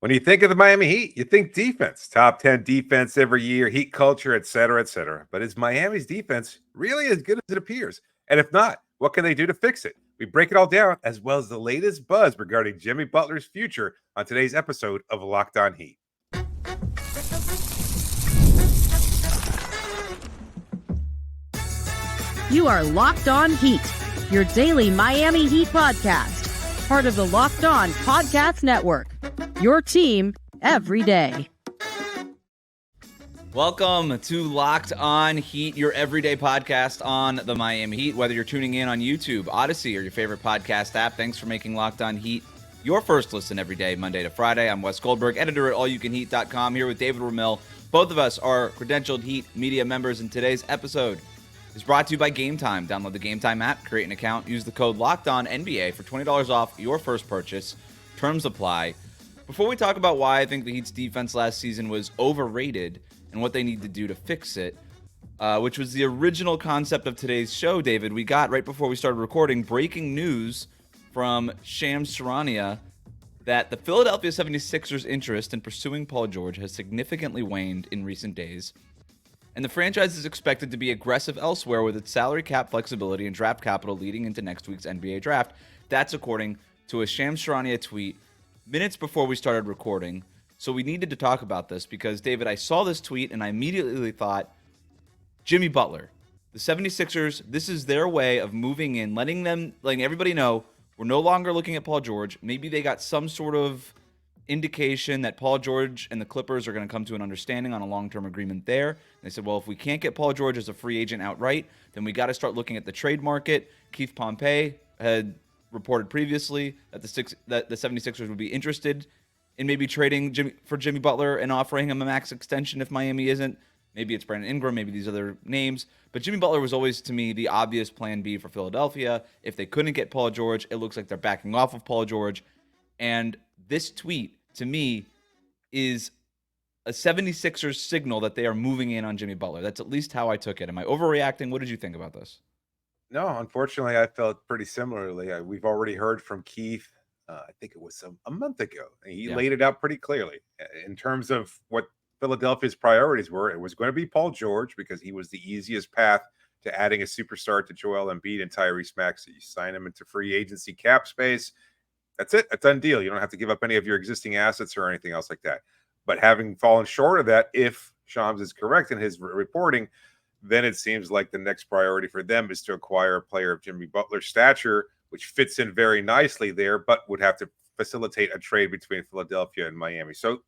When you think of the Miami Heat, you think defense, top 10 defense every year, Heat culture, et cetera, et cetera. But is Miami's defense really as good as it appears? And if not, what can they do to fix it? We break it all down, as well as the latest buzz regarding Jimmy Butler's future on today's episode of Locked On Heat. You are Locked On Heat, your daily Miami Heat podcast, part of the Locked On Podcast Network, your team every day. Welcome to Locked On Heat, your everyday podcast on the Miami Heat. Whether you're tuning in on YouTube, Odyssey, or your favorite podcast app, thanks for making Locked On Heat your first listen every day, Monday to Friday. I'm Wes Goldberg, editor at allyoucanheat.com, here with David Ramil. Both of us are credentialed Heat media members, and today's episode is brought to you by Game Time. Download the Game Time app, create an account, use the code LOCKEDONNBA for $20 off your first purchase. Terms apply. Before we talk about why I think the Heat's defense last season was overrated and what they need to do to fix it, which was the original concept of today's show, David, we got right before we started recording breaking news from Shams Charania that the Philadelphia 76ers' interest in pursuing Paul George has significantly waned in recent days, and the franchise is expected to be aggressive elsewhere with its salary cap flexibility and draft capital leading into next week's NBA draft. That's according to a Shams Charania tweet minutes before we started recording. So we needed to talk about this because, David, I saw this tweet and I immediately thought, Jimmy Butler, the 76ers, this is their way of moving in, letting everybody know we're no longer looking at Paul George. Maybe they got some sort of indication that Paul George and the Clippers are going to come to an understanding on a long-term agreement there. And they said, well, if we can't get Paul George as a free agent outright, then we got to start looking at the trade market. Keith Pompey had reported previously that the 76ers would be interested in maybe trading for Jimmy Butler and offering him a max extension if Miami isn't. Maybe it's Brandon Ingram, maybe these other names. But Jimmy Butler was always, to me, the obvious plan B for Philadelphia. If they couldn't get Paul George, it looks like they're backing off of Paul George. And this tweet, to me, is a 76ers signal that they are moving in on Jimmy Butler. That's at least how I took it. Am I overreacting? What did you think about this? No, unfortunately, I felt pretty similarly. We've already heard from Keith, I think it was a month ago. And he laid it out pretty clearly in terms of what Philadelphia's priorities were. It was going to be Paul George because he was the easiest path to adding a superstar to Joel Embiid and Tyrese Maxey. You sign him into free agency cap space. That's it. A done deal. You don't have to give up any of your existing assets or anything else like that. But having fallen short of that, if Shams is correct in his reporting, then it seems like the next priority for them is to acquire a player of Jimmy Butler's stature, which fits in very nicely there, but would have to facilitate a trade between Philadelphia and Miami. So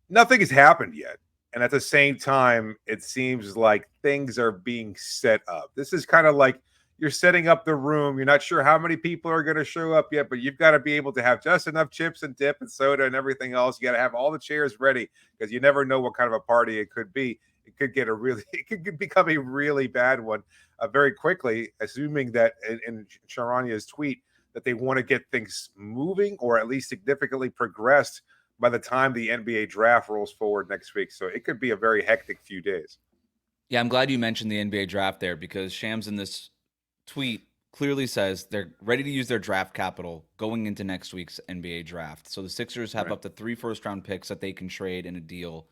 nothing has happened yet. And at the same time, it seems like things are being set up. This is kind of like you're setting up the room. You're not sure how many people are going to show up yet, but you've got to be able to have just enough chips and dip and soda and everything else. You got to have all the chairs ready because you never know what kind of a party it could be. It could become a really bad one very quickly, assuming that in Charania's tweet that they want to get things moving or at least significantly progressed by the time the NBA draft rolls forward next week. So it could be a very hectic few days. Yeah, I'm glad you mentioned the NBA draft there because Shams in this tweet clearly says they're ready to use their draft capital going into next week's NBA draft. So the Sixers have up to 3 first-round picks that they can trade in a deal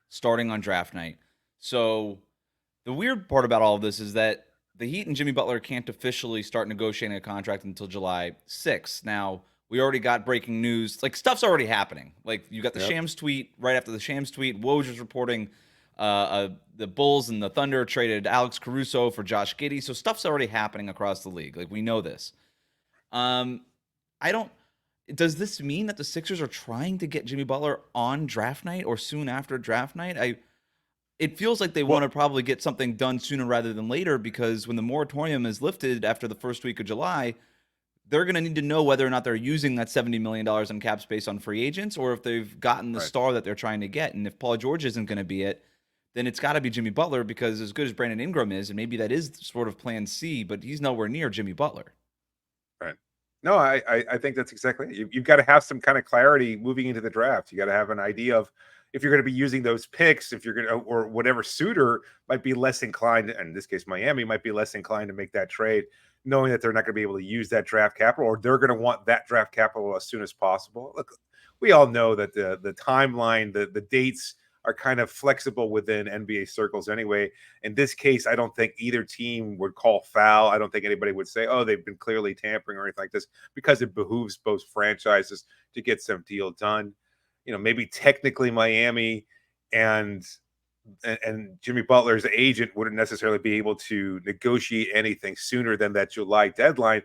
starting on draft night. So the weird part about all of this is that the Heat and Jimmy Butler can't officially start negotiating a contract until July 6th. Now, we already got breaking news. Like, stuff's already happening. Like, you got the Shams tweet. Right after the Shams tweet, Woj reporting the Bulls and the Thunder traded Alex Caruso for Josh Giddey. So stuff's already happening across the league. Like, we know this. Does this mean that the Sixers are trying to get Jimmy Butler on draft night or soon after draft night? It feels like they want to probably get something done sooner rather than later because when the moratorium is lifted after the first week of July, they're going to need to know whether or not they're using that $70 million in cap space on free agents or if they've gotten the star that they're trying to get. And if Paul George isn't going to be it, then it's got to be Jimmy Butler because as good as Brandon Ingram is, and maybe that is sort of plan C, but he's nowhere near Jimmy Butler. Right. No, I think that's exactly it. You've got to have some kind of clarity moving into the draft. You got to have an idea of if you're going to be using those picks, if you're going to, or whatever suitor might be less inclined, and in this case, Miami might be less inclined to make that trade, knowing that they're not going to be able to use that draft capital, or they're going to want that draft capital as soon as possible. Look, we all know that the timeline, the dates are kind of flexible within NBA circles anyway. In this case, I don't think either team would call foul. I don't think anybody would say, oh, they've been clearly tampering or anything like this, because it behooves both franchises to get some deal done. Maybe technically Miami and Jimmy Butler's agent wouldn't necessarily be able to negotiate anything sooner than that July deadline.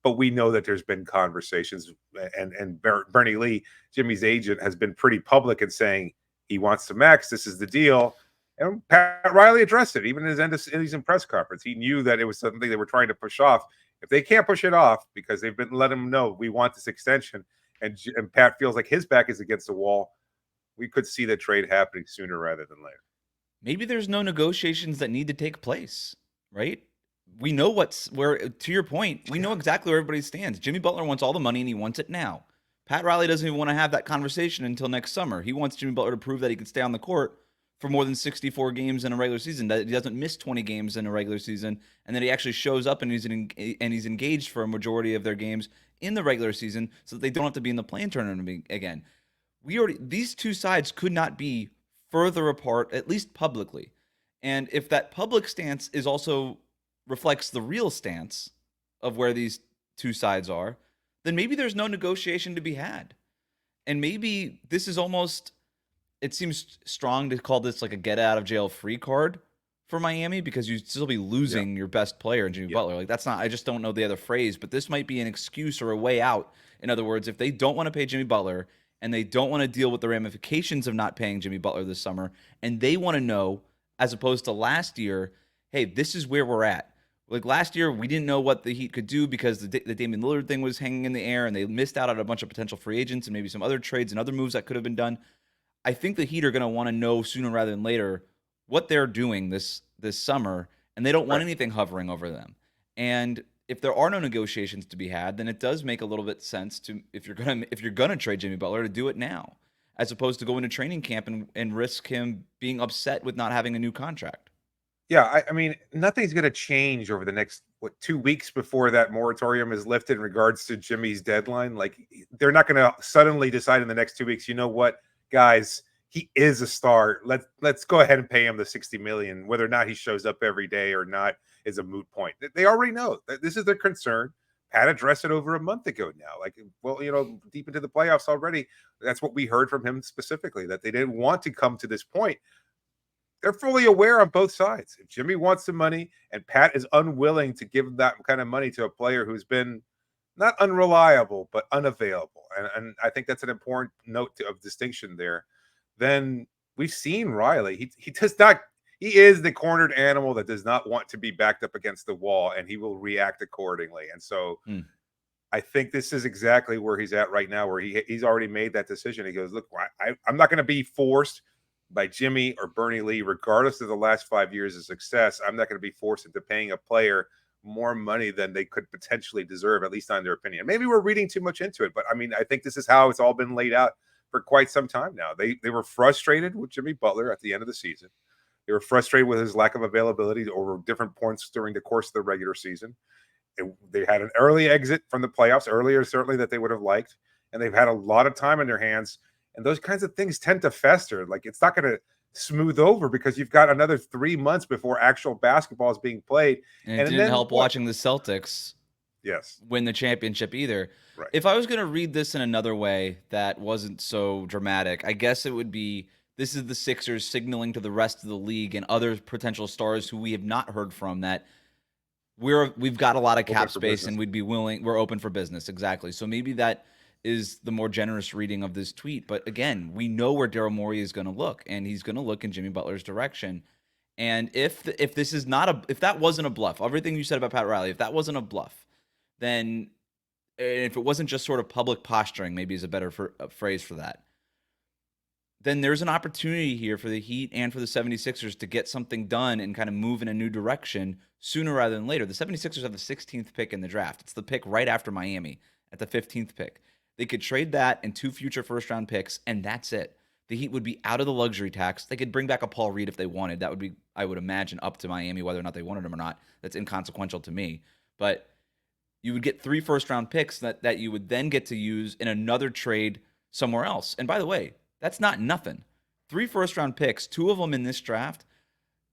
But we know that there's been conversations, and Bernie Lee, Jimmy's agent, has been pretty public in saying he wants to max. This is the deal. And Pat Riley addressed it, even in his press conference. He knew that it was something they were trying to push off. If they can't push it off because they've been letting him know we want this extension, and Pat feels like his back is against the wall, we could see the trade happening sooner rather than later. Maybe there's no negotiations that need to take place, right? We know to your point, we know exactly where everybody stands. Jimmy Butler wants all the money and he wants it now. Pat Riley doesn't even want to have that conversation until next summer. He wants Jimmy Butler to prove that he can stay on the court for more than 64 games in a regular season, that he doesn't miss 20 games in a regular season, and that he actually shows up and he's engaged for a majority of their games in the regular season so that they don't have to be in the play-in tournament again. These two sides could not be further apart, at least publicly. And if that public stance is also reflects the real stance of where these two sides are, then maybe there's no negotiation to be had. And maybe this is almost, it seems strong to call this like a get out of jail free card for Miami, because you'd still be losing your best player in Jimmy Butler. Like, that's not, I just don't know the other phrase, but this might be an excuse or a way out. In other words, if they don't want to pay Jimmy Butler and they don't want to deal with the ramifications of not paying Jimmy Butler this summer, and they want to know, as opposed to last year, hey, this is where we're at. Like last year, we didn't know what the Heat could do because the Damian Lillard thing was hanging in the air, and they missed out on a bunch of potential free agents and maybe some other trades and other moves that could have been done. I think the Heat are going to want to know sooner rather than later what they're doing this summer, and they don't want anything hovering over them. And if there are no negotiations to be had, then it does make a little bit sense to, if you're gonna trade Jimmy Butler, to do it now, as opposed to go into training camp and risk him being upset with not having a new contract. Yeah, I mean, nothing's going to change over the next 2 weeks before that moratorium is lifted in regards to Jimmy's deadline. Like, they're not going to suddenly decide in the next 2 weeks, you know what, guys, he is a star. Let's go ahead and pay him the $60 million. Whether or not he shows up every day or not is a moot point. They already know that this is their concern. Pat addressed it over a month ago now. Like, well, deep into the playoffs already. That's what we heard from him specifically, that they didn't want to come to this point. They're fully aware on both sides. If Jimmy wants the money and Pat is unwilling to give that kind of money to a player who's been not unreliable, but unavailable, and I think that's an important note of distinction there, then we've seen Riley. He does not. He is the cornered animal that does not want to be backed up against the wall, and he will react accordingly. And so I think this is exactly where he's at right now, where he's already made that decision. He goes, look, I'm not going to be forced by Jimmy or Bernie Lee, regardless of the last 5 years of success. I'm not going to be forced into paying a player more money than they could potentially deserve, at least on their opinion. Maybe we're reading too much into it, but I mean, I think this is how it's all been laid out for quite some time now. They were frustrated with Jimmy Butler at the end of the season. They were frustrated with his lack of availability over different points during the course of the regular season. They had an early exit from the playoffs, earlier certainly that they would have liked, and they've had a lot of time in their hands. And those kinds of things tend to fester. Like, it's not going to smooth over because you've got another 3 months before actual basketball is being played. And it didn't help watching the Celtics win the championship either. Right. If I was going to read this in another way that wasn't so dramatic, I guess it would be, this is the Sixers signaling to the rest of the league and other potential stars who we have not heard from that we've got a lot of cap space and we're open for business. Exactly. So maybe that is the more generous reading of this tweet. But again, we know where Daryl Morey is going to look, and he's going to look in Jimmy Butler's direction. And if this is not if that wasn't a bluff, everything you said about Pat Riley, if that wasn't a bluff, then, and if it wasn't just sort of public posturing, maybe is a better phrase for that, then there's an opportunity here for the Heat and for the 76ers to get something done and kind of move in a new direction sooner rather than later. The 76ers have the 16th pick in the draft. It's the pick right after Miami at the 15th pick. They could trade that and 2 future first-round picks, and that's it. The Heat would be out of the luxury tax. They could bring back a Paul Reed if they wanted. That would be, I would imagine, up to Miami whether or not they wanted him or not. That's inconsequential to me. But you would get 3 first-round picks that you would then get to use in another trade somewhere else. And by the way, that's not nothing. 3 first-round picks, 2 of them in this draft,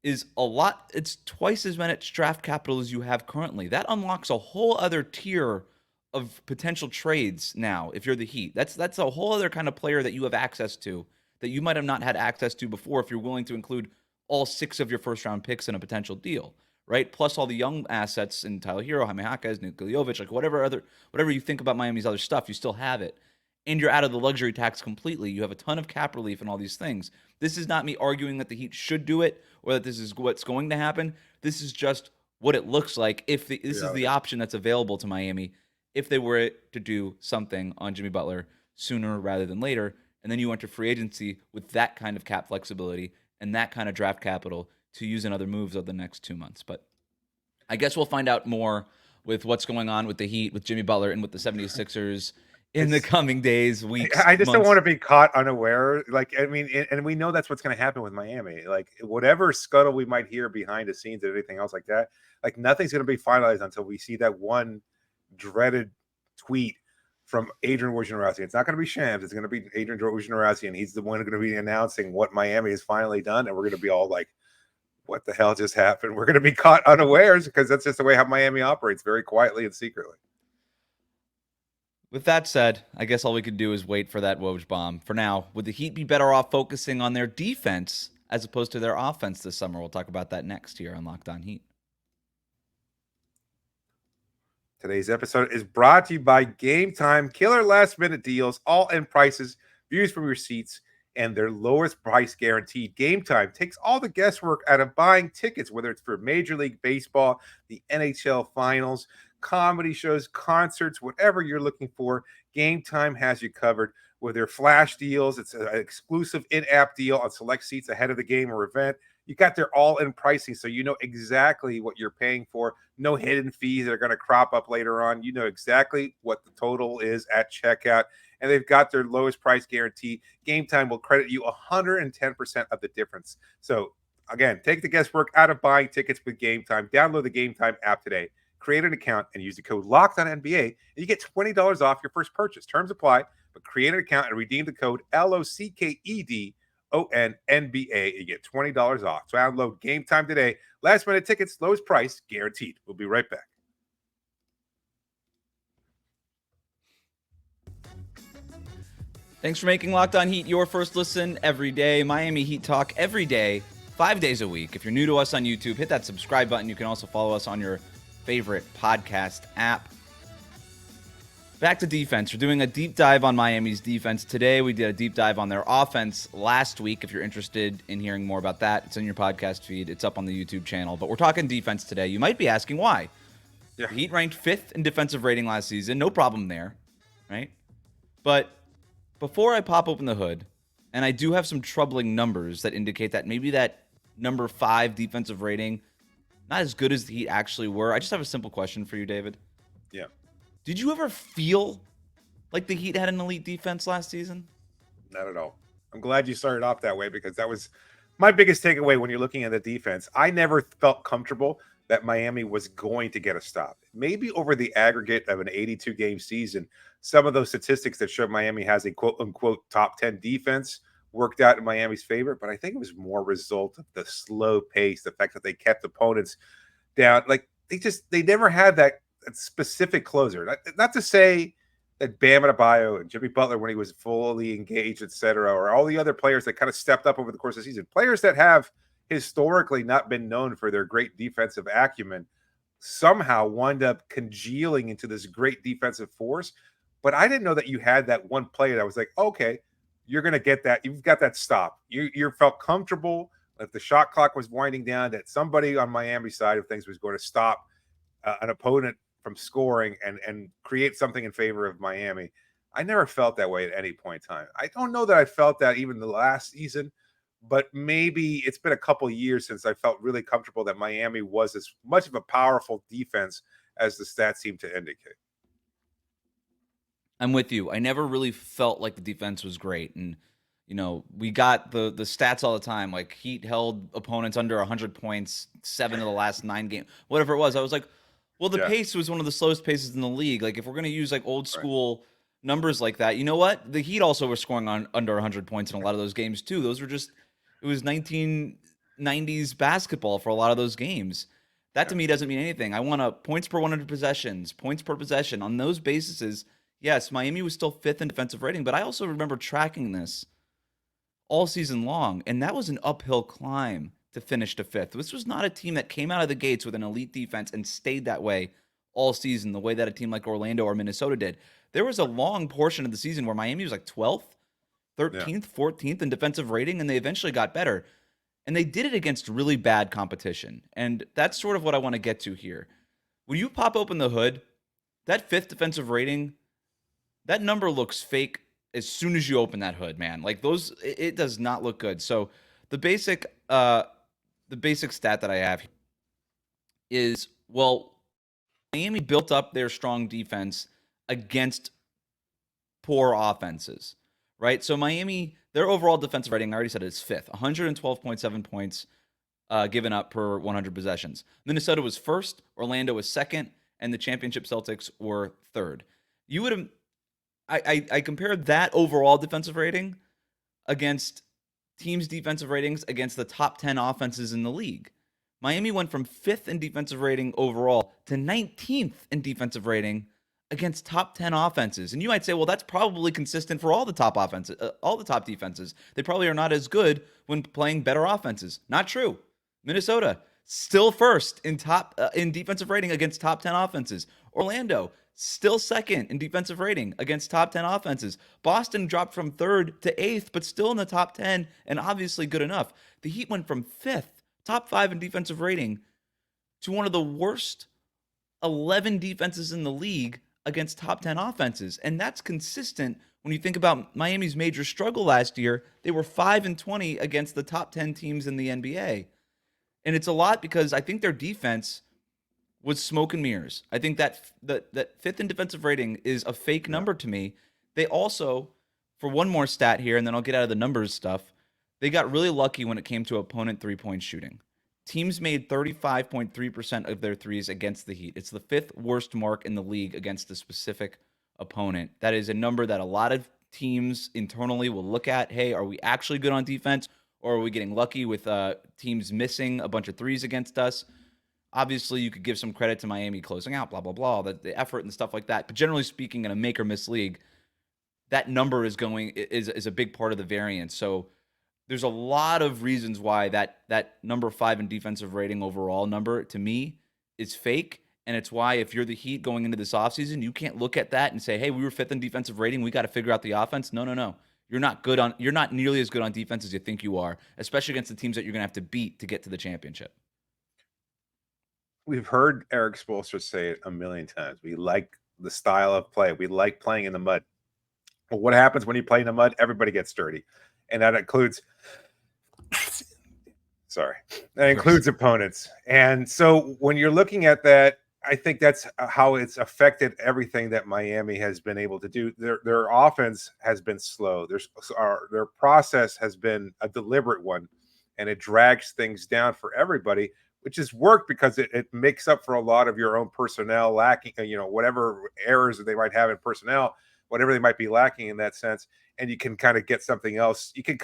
is a lot. It's twice as much draft capital as you have currently. That unlocks a whole other tier of potential trades now if you're the Heat. That's a whole other kind of player that you have access to that you might have not had access to before if you're willing to include all 6 of your first-round picks in a potential deal, right? Plus all the young assets in Tyler Hero, Jaime Jaquez, Nikola Jovic, like whatever you think about Miami's other stuff, you still have it. And you're out of the luxury tax completely. You have a ton of cap relief and all these things. This is not me arguing that the Heat should do it or that this is what's going to happen. This is just what it looks like if this is the option that's available to Miami if they were to do something on Jimmy Butler sooner rather than later. And then you enter free agency with that kind of cap flexibility and that kind of draft capital to use in other moves over the next 2 months. But I guess we'll find out more with what's going on with the Heat, with Jimmy Butler, and with the 76ers in the coming days, weeks. I just months. don't want to be caught unaware. Like, I mean, and we know that's what's going to happen with Miami. Like, whatever scuttle we might hear behind the scenes and everything else like that, like, nothing's going to be finalized until we see that one dreaded tweet from Adrian Wojnarowski. It's not going to be Shams. It's going to be Adrian Wojnarowski, and he's the one going to be announcing what Miami has finally done, and we're going to be all like, what the hell just happened? We're going to be caught unawares because that's just the way how Miami operates, very quietly and secretly. With that said, I guess all we could do is wait for that Woj bomb. For now, would the Heat be better off focusing on their defense as opposed to their offense this summer? We'll talk about that next here on Locked On Heat. Today's episode is brought to you by Game Time. Killer last-minute deals, all-in prices, views from your seats, and their lowest price guaranteed. Game Time takes all the guesswork out of buying tickets, whether it's for Major League Baseball, the NHL Finals, comedy shows, concerts, whatever you're looking for. Game Time has you covered with their flash deals. It's an exclusive in-app deal on select seats ahead of the game or event. You got their all-in pricing, so you know exactly what you're paying for. No hidden fees that are going to crop up later on. You know exactly what the total is at checkout, and they've got their lowest price guarantee. Game Time will credit you 110% of the difference. So, again, take the guesswork out of buying tickets with Game Time. Download the Game Time app today. Create an account and use the code LOCKEDONNBA, and you get $20 off your first purchase. Terms apply, but create an account and redeem the code LOCKEDONNBA. You get $20 off. So download Game Time today. Last minute tickets, lowest price guaranteed. We'll be right back. Thanks for making Locked On Heat your first listen every day. Miami Heat talk every day, 5 days a week. If you're new to us on YouTube, hit that subscribe button. You can also follow us on your favorite podcast app. Back to defense. We're doing a deep dive on Miami's defense today. We did a deep dive on their offense last week. If you're interested in hearing more about that, it's in your podcast feed. It's up on the YouTube channel. But we're talking defense today. You might be asking why. Yeah. The Heat ranked 5th in defensive rating last season. No problem there, right? But before I pop open the hood, and I do have some troubling numbers that indicate that maybe that number 5 defensive rating, not as good as the Heat actually were. I just have a simple question for you, David. Yeah. Did you ever feel like the Heat had an elite defense last season? Not at all. I'm glad you started off that way because that was my biggest takeaway when you're looking at the defense. I never felt comfortable that Miami was going to get a stop. Maybe over the aggregate of an 82-game season, some of those statistics that show Miami has a quote-unquote top 10 defense worked out in Miami's favor, but I think it was more a result of the slow pace, the fact that they kept opponents down. Like, they never had that specific closer. Not to say that Bam Adebayo and Jimmy Butler, when he was fully engaged, etc., or all the other players that kind of stepped up over the course of the season, players that have historically not been known for their great defensive acumen, somehow wind up congealing into this great defensive force. But I didn't know that you had that one player that was like, okay, you're going to get that. You've got that stop. You felt comfortable if the shot clock was winding down that somebody on Miami's side of things was going to stop an opponent from scoring and create something in favor of Miami. I never felt that way at any point in time. I don't know that I felt that even the last season, but maybe it's been a couple of years since I felt really comfortable that Miami was as much of a powerful defense as the stats seem to indicate. I'm with you. I never really felt like the defense was great. And, you know, we got the stats all the time. Like, Heat held opponents under 100 points, 7 of the last 9 games, whatever it was. I was like, well, the pace was one of the slowest paces in the league. Like, if we're going to use, like, old school numbers like that. You know what? The Heat also were scoring on under 100 points in a lot of those games too. Those were just, it was 1990s basketball for a lot of those games. That to me doesn't mean anything. I want points per 100 possessions, points per possession. On those bases, yes, Miami was still 5th in defensive rating, but I also remember tracking this all season long, and that was an uphill climb to finish to 5th. This was not a team that came out of the gates with an elite defense and stayed that way all season, the way that a team like Orlando or Minnesota did. There was a long portion of the season where Miami was like 12th, 13th, 14th in defensive rating, and they eventually got better. And they did it against really bad competition. And that's sort of what I want to get to here. When you pop open the hood, that 5th defensive rating, that number looks fake as soon as you open that hood, man. Like those, it does not look good. So the basic stat that I have is, well, Miami built up their strong defense against poor offenses, right? So Miami, their overall defensive rating, I already said, is 5th, 112.7 points given up per 100 possessions. Minnesota was 1st, Orlando was 2nd, and the championship Celtics were 3rd. You would have, I compared that overall defensive rating against teams' defensive ratings against the top 10 offenses in the league. Miami went from 5th in defensive rating overall to 19th in defensive rating against top 10 offenses. And you might say, well, that's probably consistent for all the top offenses, all the top defenses. They probably are not as good when playing better offenses. Not true. Minnesota still 1st in defensive rating against top 10 offenses. Orlando still 2nd in defensive rating against top 10 offenses. Boston dropped from 3rd to 8th, but still in the top 10 and obviously good enough. The Heat went from 5th, top 5 in defensive rating, to one of the worst 11 defenses in the league against top 10 offenses. And that's consistent when you think about Miami's major struggle last year. They were 5-20 against the top 10 teams in the NBA. And it's a lot because I think their defense was smoke and mirrors. I think that 5th in defensive rating is a fake number to me. They also, for one more stat here, and then I'll get out of the numbers stuff, they got really lucky when it came to opponent three-point shooting. Teams made 35.3% of their threes against the Heat. It's the 5th worst mark in the league against a specific opponent. That is a number that a lot of teams internally will look at. Hey, are we actually good on defense, or are we getting lucky with teams missing a bunch of threes against us? Obviously, you could give some credit to Miami closing out, blah, blah, blah, the effort and stuff like that. But generally speaking, in a make or miss league, that number is a big part of the variance. So there's a lot of reasons why that number 5 in defensive rating overall number, to me, is fake. And it's why if you're the Heat going into this offseason, you can't look at that and say, hey, we were 5th in defensive rating, we got to figure out the offense. No. You're not nearly as good on defense as you think you are, especially against the teams that you're going to have to beat to get to the championship. We've heard Eric Spoelstra say it a million times. We like the style of play. We like playing in the mud. Well, what happens when you play in the mud? Everybody gets dirty. And that includes opponents. And so when you're looking at that, I think that's how it's affected everything that Miami has been able to do. Their offense has been slow. Their process has been a deliberate one, and it drags things down for everybody, which has worked because it makes up for a lot of your own personnel lacking, whatever errors that they might have in personnel, whatever they might be lacking in that sense. And you can kind of get something else. You can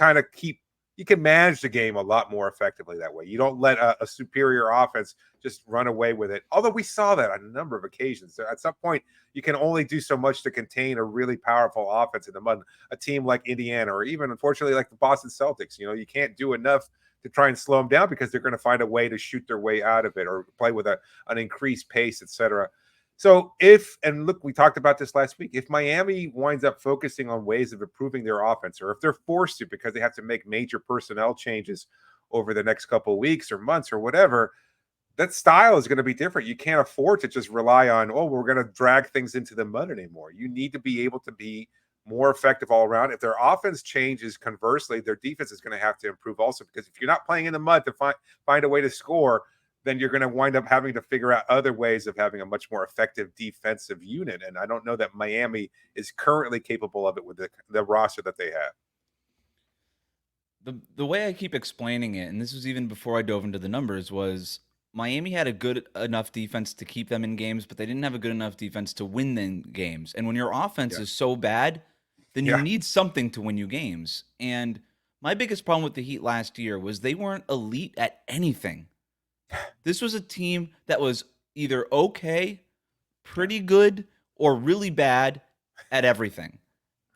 manage the game a lot more effectively that way. You don't let a superior offense just run away with it. Although we saw that on a number of occasions. So at some point, you can only do so much to contain a really powerful offense in the mud. A team like Indiana, or even unfortunately like the Boston Celtics, you can't do enough to try and slow them down because they're going to find a way to shoot their way out of it or play with an increased pace, etc. So look, we talked about this last week, if Miami winds up focusing on ways of improving their offense, or if they're forced to because they have to make major personnel changes over the next couple of weeks or months or whatever, that style is going to be different. You can't afford to just rely on, we're going to drag things into the mud anymore. You need to be able to be more effective all around. If their offense changes, conversely, their defense is going to have to improve also, because if you're not playing in the mud to find a way to score, then you're going to wind up having to figure out other ways of having a much more effective defensive unit. And I don't know that Miami is currently capable of it with the roster that they have. The way I keep explaining it, and this was even before I dove into the numbers, was Miami had a good enough defense to keep them in games, but they didn't have a good enough defense to win them games. And when your offense is so bad, then you need something to win you games. And my biggest problem with the Heat last year was they weren't elite at anything. This was a team that was either okay, pretty good, or really bad at everything.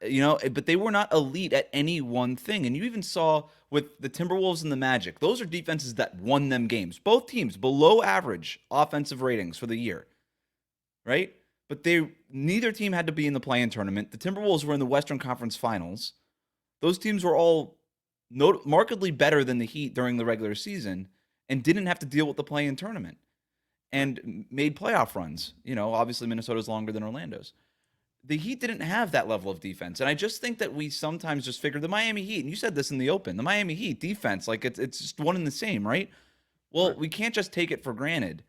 But they were not elite at any one thing. And you even saw with the Timberwolves and the Magic, those are defenses that won them games. Both teams below average offensive ratings for the year, right? But neither team had to be in the play-in tournament. The Timberwolves were in the Western Conference Finals. Those teams were all markedly better than the Heat during the regular season and didn't have to deal with the play-in tournament and made playoff runs. Obviously Minnesota's longer than Orlando's. The Heat didn't have that level of defense. And I just think that we sometimes just figure the Miami Heat, and you said this in the open, the Miami Heat defense, like it's just one and the same, right? Well, we can't just take it for granted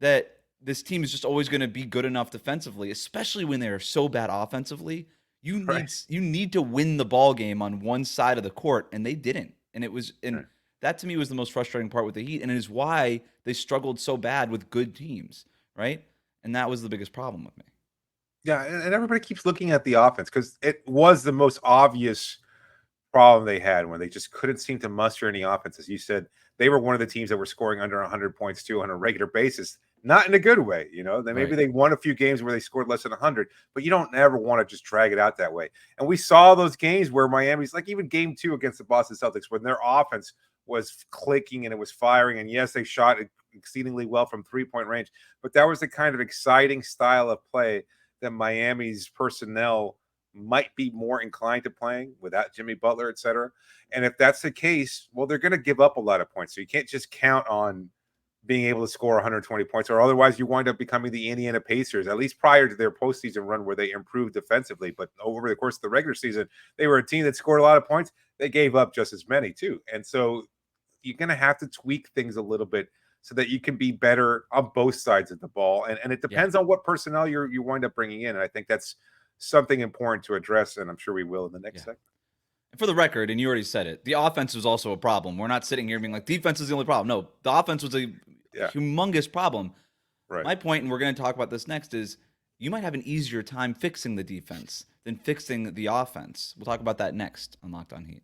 that this team is just always going to be good enough defensively, especially when they're so bad offensively. You need to win the ball game on one side of the court, and they didn't. And that to me was the most frustrating part with the Heat, and it is why they struggled so bad with good teams, right? And that was the biggest problem with me. Yeah, and everybody keeps looking at the offense because it was the most obvious problem they had when they just couldn't seem to muster any offense. As you said, they were one of the teams that were scoring under 100 points too on a regular basis, not in a good way. Maybe they won a few games where they scored less than 100, but you don't ever want to just drag it out that way. And we saw those games where Miami's, like even game 2 against the Boston Celtics, when their offense was clicking and it was firing. And yes, they shot exceedingly well from 3-point range, but that was the kind of exciting style of play that Miami's personnel might be more inclined to playing without Jimmy Butler, et cetera. And if that's the case, well, they're going to give up a lot of points. So you can't just count on being able to score 120 points, or otherwise you wind up becoming the Indiana Pacers, at least prior to their postseason run where they improved defensively. But over the course of the regular season, they were a team that scored a lot of points. They gave up just as many too. And so you're going to have to tweak things a little bit so that you can be better on both sides of the ball. And it depends on what personnel you wind up bringing in. And I think that's something important to address, and I'm sure we will in the next segment. And for the record, and you already said it, the offense was also a problem. We're not sitting here being like, defense is the only problem. No, the offense was a humongous problem. Right. My point, and we're going to talk about this next, is you might have an easier time fixing the defense than fixing the offense. We'll talk about that next on Locked On Heat.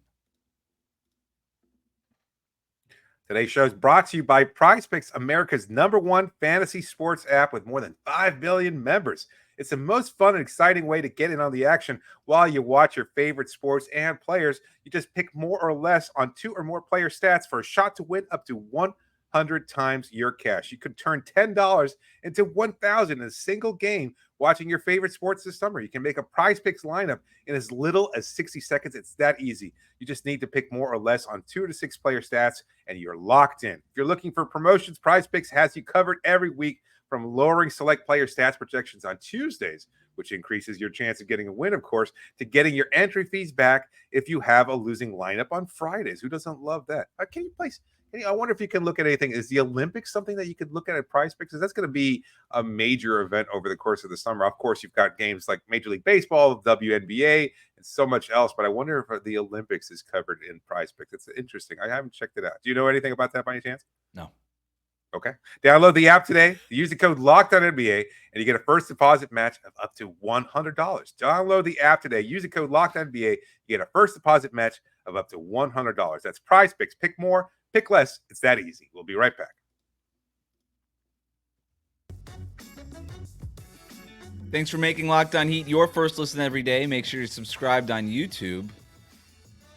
Today's show is brought to you by PrizePicks, America's #1 fantasy sports app with more than 5 million members. It's the most fun and exciting way to get in on the action while you watch your favorite sports and players. You just pick more or less on 2 or more player stats for a shot to win up to 100 times your cash. You could turn $10 into $1,000 in a single game watching your favorite sports this summer. You can make a PrizePicks lineup in as little as 60 seconds. It's that easy. You just need to pick more or less on 2 to 6 player stats, and you're locked in. If you're looking for promotions, PrizePicks has you covered every week, from lowering select player stats projections on Tuesdays, which increases your chance of getting a win, of course, to getting your entry fees back if you have a losing lineup on Fridays. Who doesn't love that? Can you place? I wonder if you can look at anything. Is the Olympics something that you could look at PrizePicks? Because that's going to be a major event over the course of the summer. Of course, you've got games like Major League Baseball, WNBA, and so much else. But I wonder if the Olympics is covered in PrizePicks. It's interesting. I haven't checked it out. Do you know anything about that by any chance? No. Okay. Download the app today. Use the code LOCKEDONNBA, and you get a first deposit match of up to $100. Download the app today. Use the code LOCKEDONNBA. You get a first deposit match of up to $100. That's PrizePicks. Pick more, pick less. It's that easy. We'll be right back. Thanks for making Locked On Heat your first listen every day. Make sure you're subscribed on YouTube.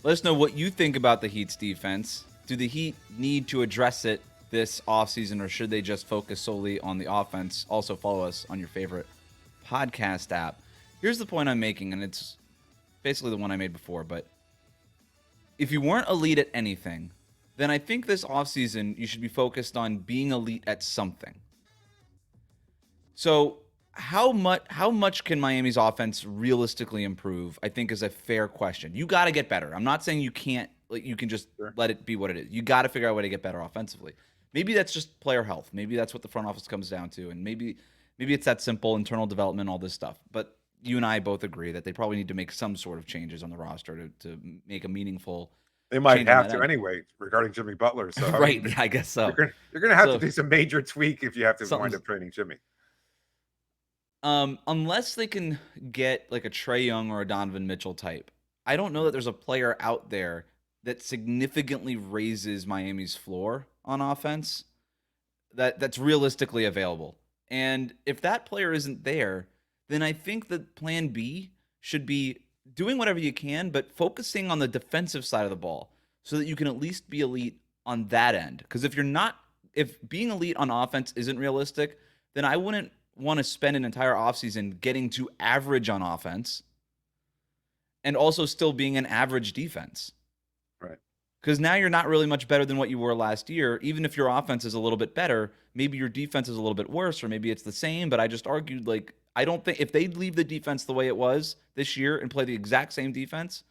Let us know what you think about the Heat's defense. Do the Heat need to address it this offseason, or should they just focus solely on the offense? Also follow us on your favorite podcast app. Here's the point I'm making, and it's basically the one I made before, but if you weren't elite at anything, then I think this offseason you should be focused on being elite at something. So how much can Miami's offense realistically improve, I think, is a fair question. You got to get better. I'm not saying you can't, you can just let it be what it is. You got to figure out a way to get better offensively. Maybe that's just player health. Maybe that's what the front office comes down to. And maybe it's that simple, internal development, all this stuff. But you and I both agree that they probably need to make some sort of changes on the roster to make a meaningful They might changing have that to end. anyway regarding Jimmy Butler. So I Right. mean, Yeah, I guess so. you're gonna have to So do some major tweak if you have to wind something's up trading Jimmy. unless they can get like a Trae Young or a Donovan Mitchell type. I don't know that there's a player out there that significantly raises Miami's floor on offense that's realistically available. And if that player isn't there, then I think that plan B should be doing whatever you can, but focusing on the defensive side of the ball so that you can at least be elite on that end. Because if being elite on offense isn't realistic, then I wouldn't want to spend an entire offseason getting to average on offense and also still being an average defense. Right. Because now you're not really much better than what you were last year. Even if your offense is a little bit better, maybe your defense is a little bit worse, or maybe it's the same. But I just argued, like, I don't think if they leave the defense the way it was this year and play the exact same defense,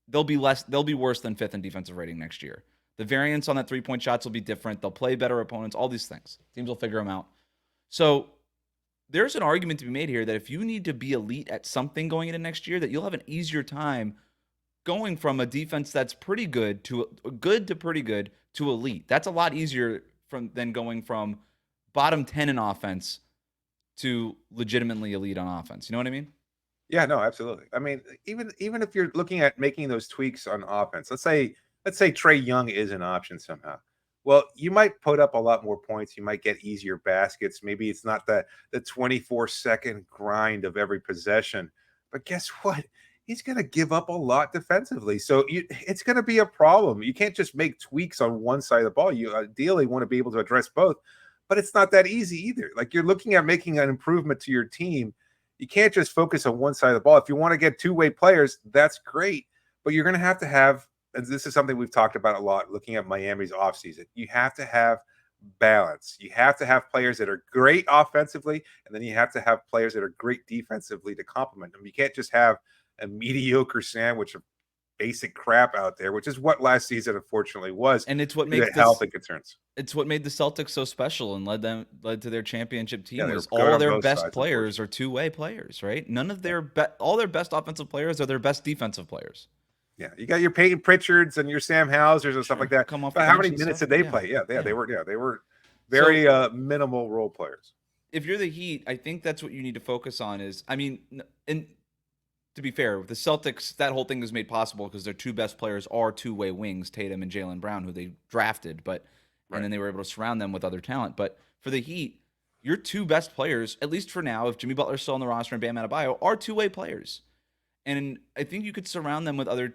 they'll be worse than 5th in defensive rating next year. The variance on that 3-point shots will be different. They'll play better opponents, all these things. Teams will figure them out. So there's an argument to be made here that if you need to be elite at something going into next year, that you'll have an easier time going from a defense that's pretty good to pretty good to elite. That's a lot easier than going from bottom 10 in offense to legitimately elite on offense. You know what I mean? Yeah, no, absolutely. I mean, even if you're looking at making those tweaks on offense, let's say Trae Young is an option somehow. Well, you might put up a lot more points. You might get easier baskets. Maybe it's not the 24-second grind of every possession. But guess what? He's going to give up a lot defensively. So it's going to be a problem. You can't just make tweaks on one side of the ball. You ideally want to be able to address both. But it's not that easy either. Like, you're looking at making an improvement to your team. You can't just focus on one side of the ball. If you want to get two-way players, that's great. But you're going to have, and this is something we've talked about a lot, looking at Miami's offseason, you have to have balance. You have to have players that are great offensively, and then you have to have players that are great defensively to complement them. You can't just have a mediocre sandwich of basic crap out there, which is what last season unfortunately was. And it's what makes health and concerns. It's what made the Celtics so special and led to their championship team. Yeah, was all their best players are two-way players, right? None of their all their best offensive players are their best defensive players. Yeah, you got your Peyton Pritchards and your Sam Hausers and stuff like that. But how many minutes did they play? They were very minimal role players. If you're the Heat, I think that's what you need to focus on. And to be fair, the Celtics, that whole thing was made possible because their two best players are two-way wings, Tatum and Jaylen Brown, who they drafted, and then they were able to surround them with other talent. But for the Heat, your two best players, at least for now, if Jimmy Butler's still on the roster and Bam Adebayo, are two-way players. And I think you could surround them with other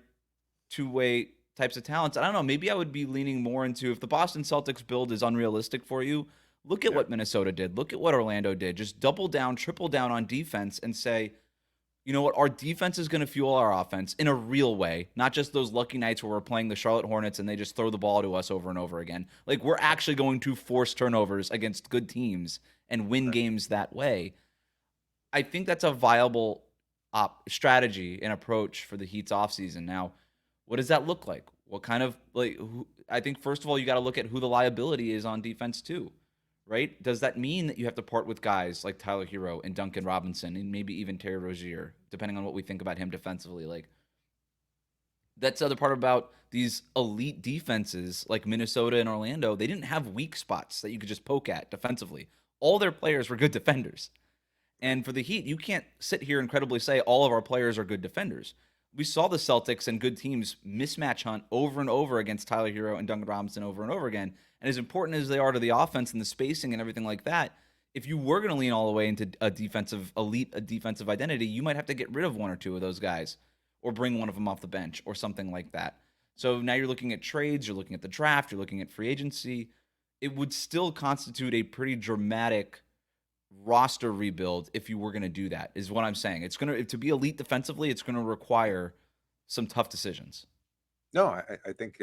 two-way types of talents. I don't know, maybe I would be leaning more into, if the Boston Celtics build is unrealistic for you, look at what Minnesota did. Look at what Orlando did. Just double down, triple down on defense and say, you know what, our defense is going to fuel our offense in a real way, not just those lucky nights where we're playing the Charlotte Hornets and they just throw the ball to us over and over again. Like, we're actually going to force turnovers against good teams and win games that way. I think that's a viable strategy and approach for the Heat's offseason. Now, what does that look like? What kind of, I think, first of all, you got to look at who the liability is on defense too. Right? Does that mean that you have to part with guys like Tyler Hero and Duncan Robinson and maybe even Terry Rozier, depending on what we think about him defensively? Like, that's the other part about these elite defenses like Minnesota and Orlando. They didn't have weak spots that you could just poke at defensively. All their players were good defenders. And for the Heat, you can't sit here and credibly say all of our players are good defenders. We saw the Celtics and good teams mismatch hunt over and over against Tyler Hero and Duncan Robinson over and over again. And as important as they are to the offense and the spacing and everything like that, if you were going to lean all the way into a defensive identity, you might have to get rid of one or two of those guys or bring one of them off the bench or something like that. So now you're looking at trades, you're looking at the draft, you're looking at free agency. It would still constitute a pretty dramatic roster rebuild if you were going to do that, is what I'm saying. It's going to be elite defensively, it's going to require some tough decisions. No, I think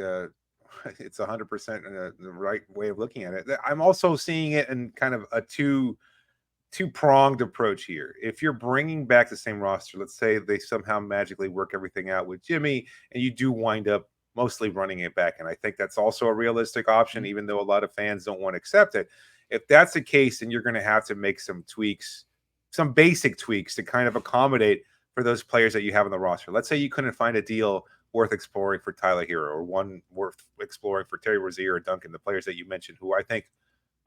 it's 100% the right way of looking at it. I'm also seeing it in kind of a two-pronged approach here. If you're bringing back the same roster, let's say they somehow magically work everything out with Jimmy, and you do wind up mostly running it back, and I think that's also a realistic option, even though a lot of fans don't want to accept it. If that's the case, then you're going to have to make some tweaks, some basic tweaks to kind of accommodate for those players that you have on the roster. Let's say you couldn't find a deal worth exploring for Tyler Hero, or one worth exploring for Terry Rozier or Duncan, the players that you mentioned, who I think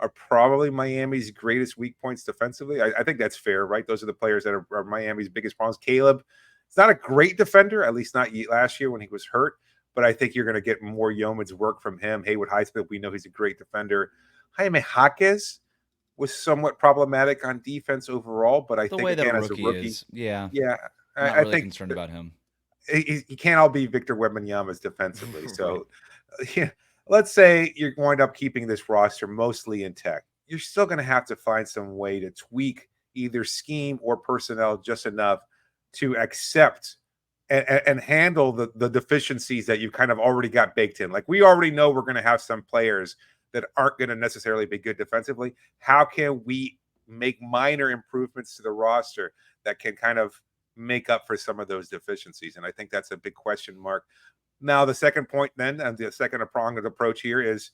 are probably Miami's greatest weak points defensively. I think that's fair, right? Those are the players that are Miami's biggest problems. Caleb, it's not a great defender, at least not last year when he was hurt, but I think you're going to get more yeoman's work from him. Haywood Highsmith, we know he's a great defender. Jaime Jaquez was somewhat problematic on defense overall, but I The think, way that again, a as a rookie rookie, is, yeah, yeah, not I really think concerned about him. he can't all be Victor Wembanyama's defensively. Right. So, yeah, let's say you're going to up keeping this roster mostly intact. You're still going to have to find some way to tweak either scheme or personnel just enough to accept and handle the deficiencies that you kind of already got baked in. Like, we already know we're going to have some players that aren't going to necessarily be good defensively. How can we make minor improvements to the roster that can kind of make up for some of those deficiencies? And I think that's a big question mark. Now, the second point then, and the second pronged approach here is,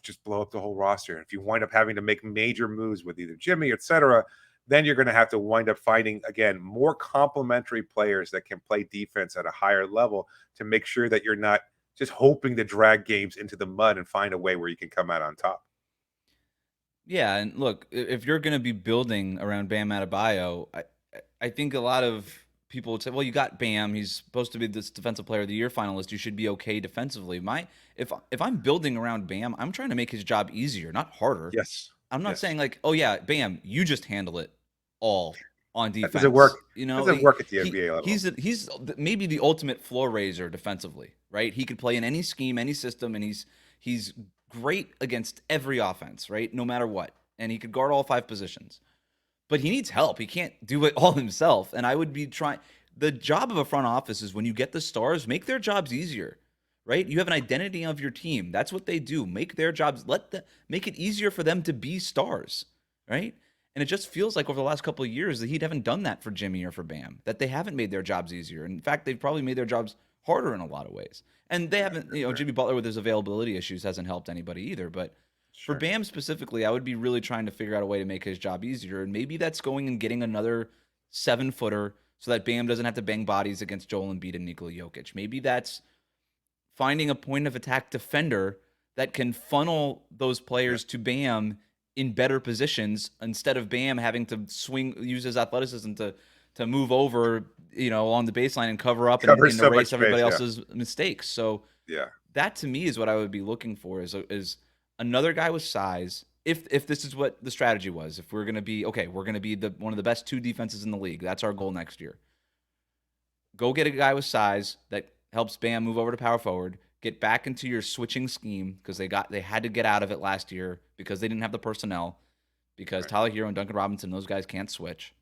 just blow up the whole roster. And if you wind up having to make major moves with either Jimmy, et cetera, then you're going to have to wind up finding, again, more complementary players that can play defense at a higher level to make sure that you're not just hoping to drag games into the mud and find a way where you can come out on top. Yeah, and look, if you're going to be building around Bam Adebayo, I think a lot of people would say, well, you got Bam. He's supposed to be this Defensive Player of the Year finalist. You should be okay defensively. If I'm building around Bam, I'm trying to make his job easier, not harder. Yes. I'm not saying like, oh yeah, Bam, you just handle it all on defense. That doesn't work. You know, doesn't work at the NBA level. He's maybe the ultimate floor raiser defensively, right? He could play in any scheme, any system, and he's great against every offense, right? No matter what. And he could guard all 5 positions. But he needs help. He can't do it all himself. And I would be trying. The job of a front office is when you get the stars, make their jobs easier, right? You have an identity of your team. That's what they do. Make their jobs, make it easier for them to be stars, right? And it just feels like over the last couple of years that he haven't done that for Jimmy or for Bam, that they haven't made their jobs easier. In fact, they've probably made their jobs harder in a lot of ways. And they haven't, Jimmy Butler with his availability issues hasn't helped anybody either. But for Bam specifically, I would be really trying to figure out a way to make his job easier. And maybe that's going and getting another 7-footer so that Bam doesn't have to bang bodies against Joel Embiid and Nikola Jokic. Maybe that's finding a point of attack defender that can funnel those players to Bam in better positions instead of Bam having to use his athleticism to move over, along the baseline and cover up and so erase everybody else's mistakes. So yeah, that to me is what I would be looking for is another guy with size. If this is what the strategy was, if we're going to be we're going to be one of the best 2 defenses in the league. That's our goal next year. Go get a guy with size that helps Bam move over to power forward. Get back into your switching scheme because they had to get out of it last year because they didn't have the personnel, because Tyler Hero and Duncan Robinson, those guys can't switch.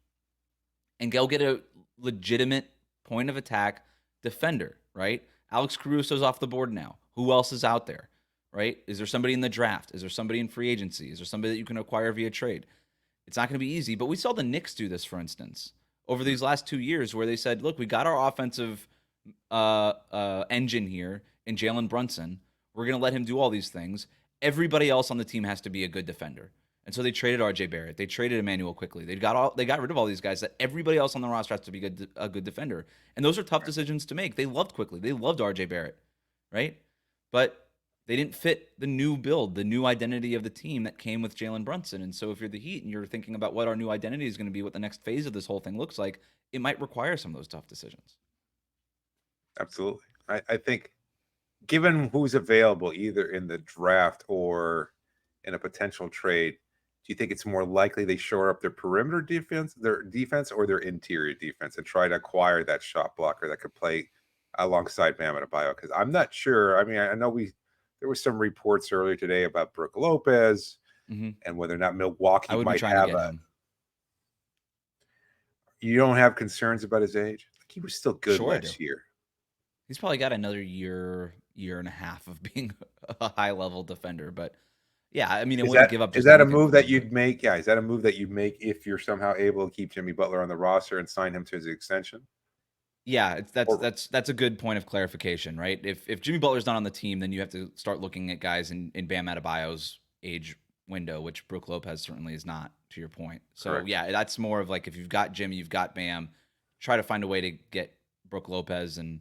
And go get a legitimate point of attack defender, right? Alex Caruso's off the board now. Who else is out there, right? Is there somebody in the draft? Is there somebody in free agency? Is there somebody that you can acquire via trade? It's not going to be easy, but we saw the Knicks do this, for instance, over these last 2 years where they said, look, we got our offensive engine here in Jalen Brunson. We're going to let him do all these things. Everybody else on the team has to be a good defender. And so they traded RJ Barrett. They traded Emmanuel quickly. They got rid of all these guys that everybody else on the roster has to be a good defender. And those are tough decisions to make. They loved quickly. They loved RJ Barrett, right? But they didn't fit the new build, the new identity of the team that came with Jalen Brunson. And so if you're the Heat and you're thinking about what our new identity is going to be, what the next phase of this whole thing looks like, it might require some of those tough decisions. Absolutely. I think given who's available either in the draft or in a potential trade, do you think it's more likely they shore up their perimeter defense, or their interior defense and try to acquire that shot blocker that could play alongside Bam Adebayo? Because I'm not sure. I mean, I know there were some reports earlier today about Brook Lopez and whether or not Milwaukee might have him. You don't have concerns about his age? Like, he was still good last year. He's probably got another year and a half of being a high-level defender, but yeah, I mean, wouldn't give up. Is that a move that you'd make? Yeah, is that a move that you'd make if you're somehow able to keep Jimmy Butler on the roster and sign him to his extension? Yeah, that's a good point of clarification, right? If Jimmy Butler's not on the team, then you have to start looking at guys in Bam Adebayo's age window, which Brook Lopez certainly is not, to your point. So correct. Yeah, that's more of like if you've got Jimmy, you've got Bam, try to find a way to get Brook Lopez and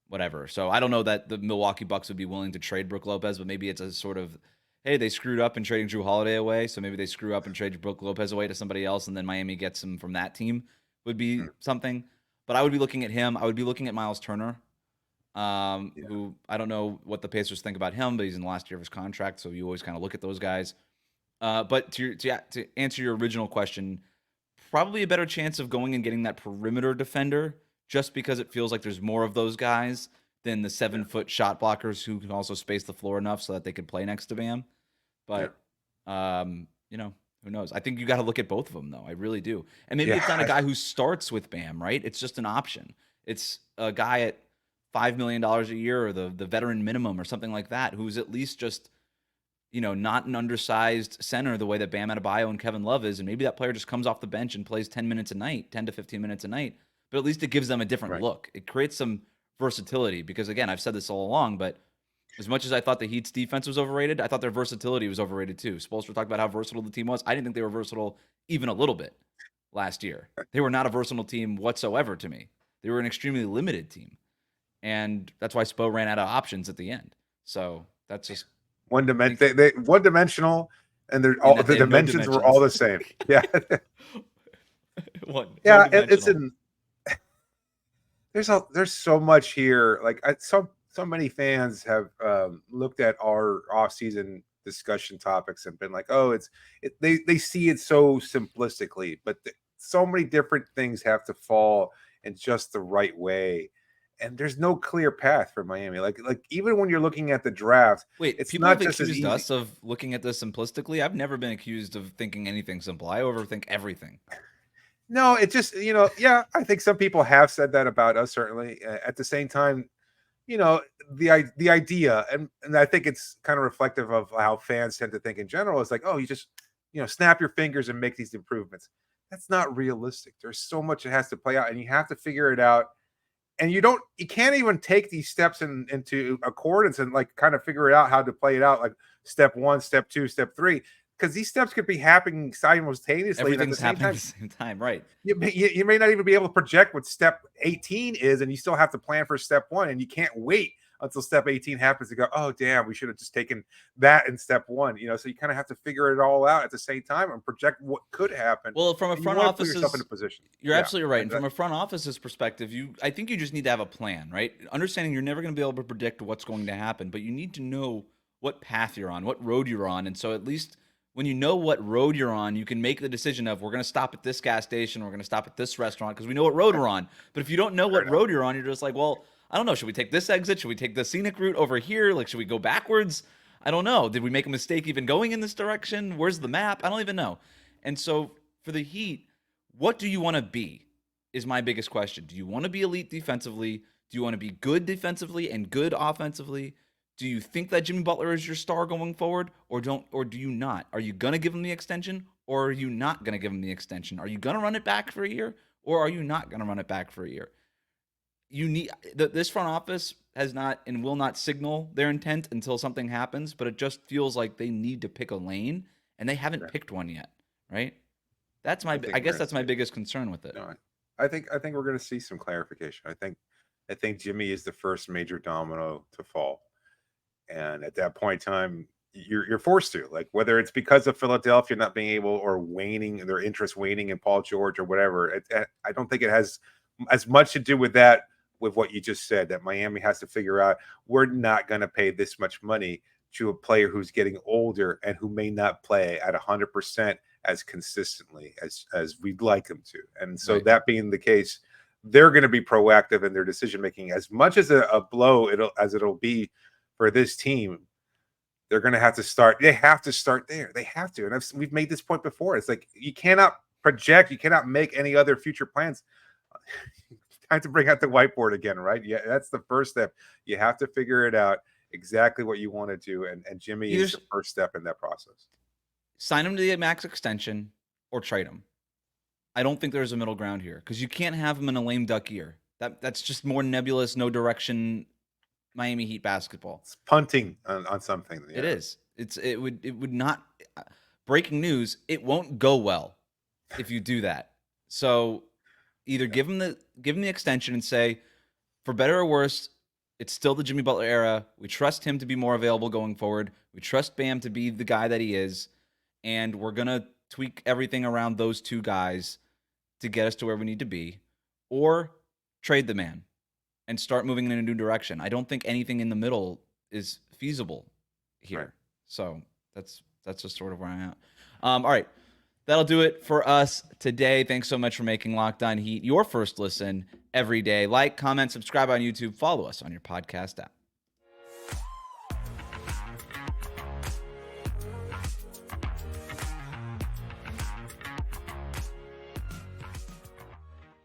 whatever. So I don't know that the Milwaukee Bucks would be willing to trade Brook Lopez, but maybe it's a sort of, hey, they screwed up in trading Drew Holiday away, so maybe they screw up and trade Brook Lopez away to somebody else, and then Miami gets him from that team would be something. But I would be looking at him. I would be looking at Miles Turner, who I don't know what the Pacers think about him, but he's in the last year of his contract, so you always kind of look at those guys. But to answer your original question, probably a better chance of going and getting that perimeter defender, just because it feels like there's more of those guys than the 7-foot shot blockers who can also space the floor enough so that they could play next to Bam. But, who knows? I think you got to look at both of them, though. I really do. And maybe it's not a guy who starts with Bam, right? It's just an option. It's a guy at $5 million a year or the veteran minimum or something like that, who's at least just, not an undersized center the way that Bam Adebayo and Kevin Love is. And maybe that player just comes off the bench and plays 10 to 15 minutes a night. But at least it gives them a different look. It creates some versatility because, again, I've said this all along, but as much as I thought the Heat's defense was overrated, I thought their versatility was overrated too. Spoelstra talked about how versatile the team was. I didn't think they were versatile even a little bit last year. They were not a versatile team whatsoever to me. They were an extremely limited team. And that's why Spo ran out of options at the end. So that's just one-dimensional, and they're all the dimensions were all the same. Yeah. There's so much here. Like so many fans have looked at our off-season discussion topics and been like, oh, they see it so simplistically, but so many different things have to fall in just the right way. And there's no clear path for Miami. Like even when you're looking at the draft, it's people not have just accused us of looking at this simplistically. I've never been accused of thinking anything simple. I overthink everything. No, it just, I think some people have said that about us, certainly. At the same time, the idea, and I think it's kind of reflective of how fans tend to think in general, is like, oh, you just, snap your fingers and make these improvements. That's not realistic. There's so much that has to play out, and you have to figure it out. And you can't even take these steps into accordance and like kind of figure it out how to play it out, like step 1, step 2, step 3. Because these steps could be happening simultaneously. Everything's happening at the same time, right? You may not even be able to project what step 18 is, and you still have to plan for step 1, and you can't wait until step 18 happens to go, oh, damn, we should have just taken that in step 1. So you kind of have to figure it all out at the same time and project what could happen. Well, from a front office, yourself in a position. You're absolutely right. And from a front office's perspective, I think you just need to have a plan, right? Understanding you're never going to be able to predict what's going to happen, but you need to know what path you're on, what road you're on. And so at least when you know what road you're on, you can make the decision of, we're going to stop at this gas station, we're going to stop at this restaurant, because we know what road we're on. But if you don't know what road you're on, you're just like, well, I don't know. Should we take this exit? Should we take the scenic route over here? Like, should we go backwards? I don't know. Did we make a mistake even going in this direction? Where's the map? I don't even know. And so for the Heat, what do you want to be is my biggest question. Do you want to be elite defensively? Do you want to be good defensively and good offensively? Do you think that Jimmy Butler is your star going forward, or do you not? Are you going to give him the extension, or are you not going to give him the extension? Are you going to run it back for a year, or are you not going to run it back for a year? You need this front office has not and will not signal their intent until something happens, but it just feels like they need to pick a lane, and they haven't picked one yet, right? That's I guess that's my biggest concern with it. No, I think we're going to see some clarification. I think Jimmy is the first major domino to fall, and at that point in time, you're forced to, like, whether it's because of Philadelphia not being able or waning, their interest waning in Paul George or whatever. I don't think it has as much to do with that. With what you just said, that Miami has to figure out, we're not going to pay this much money to a player who's getting older and who may not play at 100% as consistently as we'd like them to. And so that being the case, they're going to be proactive in their decision making. As much as a blow it'll be for this team, they're going to have to start. They have to start there. They have to. And we've made this point before. It's like, you cannot project. You cannot make any other future plans. Time to bring out the whiteboard again, right? Yeah, that's the first step. You have to figure it out exactly what you want to do, and Jimmy is the first step in that process. Sign him to the max extension or trade him. I don't think there's a middle ground here, because you can't have him in a lame duck year. That's just more nebulous, no direction Miami Heat basketball. It's punting on something. Yeah. It is. It would not. Breaking news: it won't go well if you do that. So either give him the extension and say, for better or worse, It's still the Jimmy Butler era. We trust him to be more available going forward. We trust Bam to be the guy that he is. And we're going to tweak everything around those two guys to get us to where we need to be, or trade the man and start moving in a new direction. I don't think anything in the middle is feasible here. Right. So that's just sort of where I'm at. All right. That'll do it for us today. Thanks so much for making Locked On Heat your first listen every day. Like, comment, subscribe on YouTube, follow us on your podcast app.